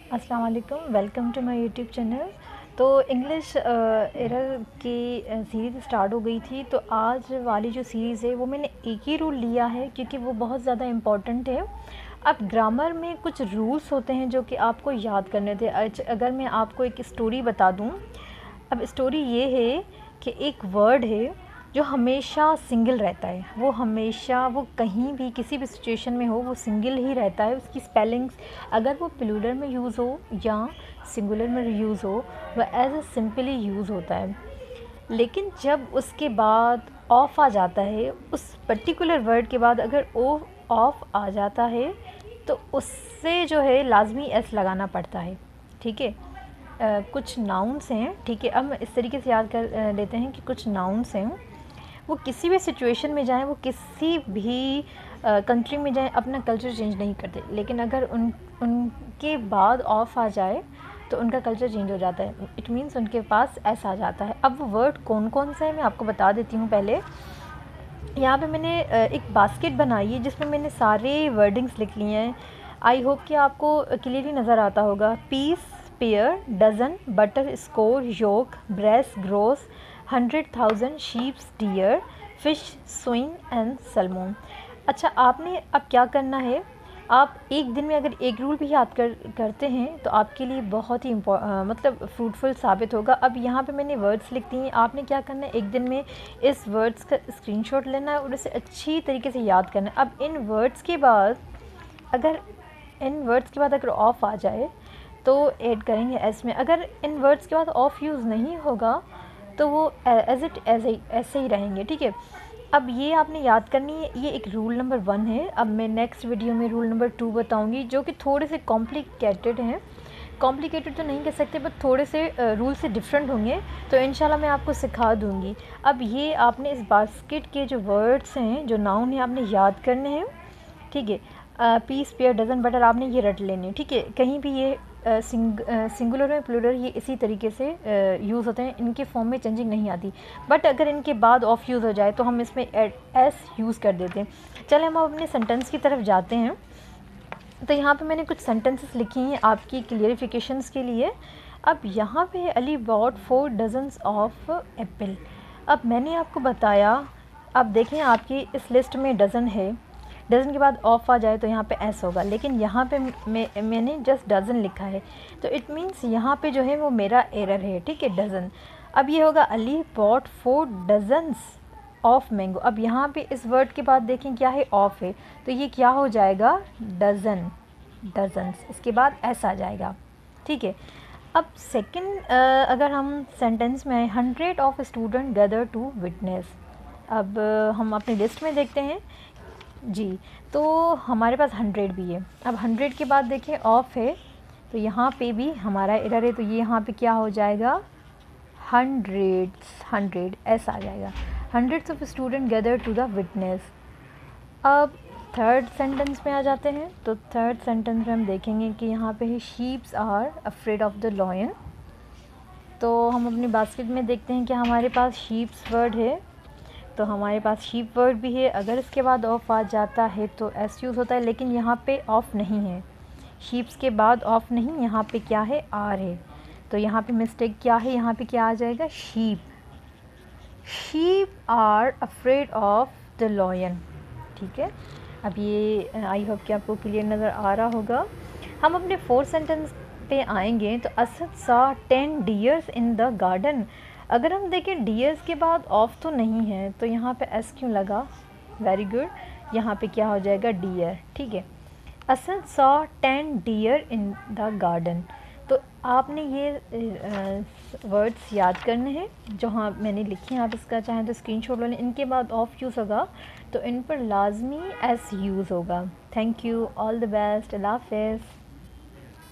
अस्सलाम वालेकुम, welcome to my YouTube channel. तो इंग्लिश एरर की सीरीज़ स्टार्ट हो गई थी। तो आज वाली जो सीरीज़ है वो मैंने एक ही रूल लिया है क्योंकि वो बहुत ज़्यादा इम्पॉर्टेंट है। अब ग्रामर में कुछ रूल्स होते हैं जो कि आपको याद करने थे। अगर मैं आपको एक स्टोरी बता दूँ। अब स्टोरी ये है कि एक वर्ड है जो हमेशा सिंगल रहता है। वो हमेशा, वो कहीं भी किसी भी सिचुएशन में हो, वो सिंगल ही रहता है। उसकी स्पेलिंग्स अगर वो प्लूरल में यूज़ हो या सिंगुलर में यूज़ हो, वह एज ए सिंपली यूज़ होता है। लेकिन जब उसके बाद ऑफ आ जाता है, उस पर्टिकुलर वर्ड के बाद अगर ओ ऑफ आ जाता है तो उससे जो है लाजमी एस लगाना पड़ता है। ठीक है। कुछ नाउन्स हैं। ठीक है, अब इस तरीके से याद कर लेते हैं कि कुछ नाउन्स हैं, वो किसी भी सिचुएशन में जाएं, वो किसी भी कंट्री में जाएं, अपना कल्चर चेंज नहीं करते। लेकिन अगर उनके बाद ऑफ आ जाए तो उनका कल्चर चेंज हो जाता है। इट मीन्स उनके पास ऐसा आ जाता है। अब वो वर्ड कौन कौन सा है मैं आपको बता देती हूँ। पहले यहाँ पे मैंने एक बास्केट बनाई है जिसमें मैंने सारे वर्डिंग्स लिख लिए हैं। आई होप कि आपको क्लियरली नज़र आता होगा। Piece, pair, dozen, butter score, yoke, brace, gross, 100,000, sheeps, deer, fish, swine and salmon. अच्छा, आपने अब क्या करना है, आप एक दिन में अगर एक रूल भी याद करते हैं तो आपके लिए बहुत ही मतलब फ्रूटफुल साबित होगा। अब यहाँ पे मैंने वर्ड्स लिख दिए हैं। आपने क्या करना है, एक दिन में इस वर्ड्स का स्क्रीनशॉट लेना है और उसे अच्छी तरीके से याद करना है। अब इन वर्ड्स के बाद अगर ऑफ आ जाए तो ऐड करेंगे एस में। अगर इन वर्ड्स के बाद ऑफ यूज़ नहीं होगा तो वो ऐसे ही रहेंगे। ठीक है। अब ये आपने याद करनी है। ये एक रूल नंबर 1 है। अब मैं नेक्स्ट वीडियो में रूल नंबर 2 बताऊंगी जो कि थोड़े से कॉम्प्लिकेटेड हैं। कॉम्प्लिकेटेड तो नहीं कह सकते, बट थोड़े से रूल से डिफरेंट होंगे। तो इंशाल्लाह मैं आपको सिखा दूंगी। अब ये आपने इस बास्केट के जो वर्ड्स हैं, जो नाउन है, आपने याद करने हैं। ठीक है। पीस, पेयर, डज़न, बटर आपने ये रट लेने। ठीक है। कहीं भी ये सिंगुलर में प्लूरल ये इसी तरीके से यूज़ होते हैं। इनके फॉर्म में चेंजिंग नहीं आती। बट अगर इनके बाद ऑफ यूज़ हो जाए तो हम इसमें एस यूज़ कर देते हैं। चले हम अपने सेंटेंस की तरफ जाते हैं। तो यहाँ पे मैंने कुछ सेंटेंसेस लिखी हैं आपकी क्लियरिफिकेशंस के लिए। अब यहाँ पे Ali bought 4 dozens of apple. अब मैंने आपको बताया, अब देखें आपकी इस लिस्ट में डज़न है। डज़न के बाद ऑफ आ जाए तो यहाँ पे एस होगा, लेकिन यहाँ पे मैंने जस्ट डज़न लिखा है। तो इट मीन्स यहाँ पे जो है वो मेरा एरर है। ठीक है, डज़न। अब ये होगा Ali bought 4 dozens of mango. अब यहाँ पे इस वर्ड के बाद देखें क्या है, ऑफ है। तो ये क्या हो जाएगा, डज़न, डजन्स। इसके बाद एस आ जाएगा। ठीक है। अब सेकंड अगर हम सेंटेंस में आए, 100 of student gather to witness. अब हम अपनी लिस्ट में देखते हैं जी। तो हमारे पास 100 भी है। अब 100 के बाद देखें ऑफ है, तो यहाँ पे भी हमारा एरर है। तो ये यहाँ पे क्या हो जाएगा, 100 ऐसा आ जाएगा। 100 of student gather to the witness. अब थर्ड सेंटेंस में आ जाते हैं। तो थर्ड सेंटेंस में हम देखेंगे कि यहाँ पे है sheeps are afraid of the lion. तो हम अपनी बास्केट में देखते हैं कि हमारे पास शीप्स वर्ड है। तो हमारे पास शीप वर्ड भी है। अगर इसके बाद ऑफ आ जाता है तो एस यूज़ होता है, लेकिन यहाँ पे ऑफ नहीं है। शीप्स के बाद ऑफ नहीं, यहाँ पे क्या है, आर है। तो यहाँ पे मिस्टेक क्या है, यहाँ पे क्या आ जाएगा, sheep. Sheep are afraid of the lion. ठीक है। अब ये आई होप कि आपको क्लियर नज़र आ रहा होगा। हम अपने फोर्थ सेंटेंस पे आएंगे। तो असद सा 10 डियर्स इन द गार्डन। अगर हम देखें डियर्स के बाद ऑफ तो नहीं है, तो यहाँ पे एस क्यों लगा, वेरी गुड। यहाँ पे क्या हो जाएगा, डियर। ठीक है। असद सा 10 डियर इन द गार्डन। तो आपने ये वर्ड्स याद करने हैं जो हाँ मैंने लिखे हैं। आप इसका चाहें तो स्क्रीनशॉट ले लें। इनके बाद ऑफ यूज़ होगा तो इन पर लाजमी एस यूज़ होगा। Thank you, all the best, अल्लाह हाफ़िज़।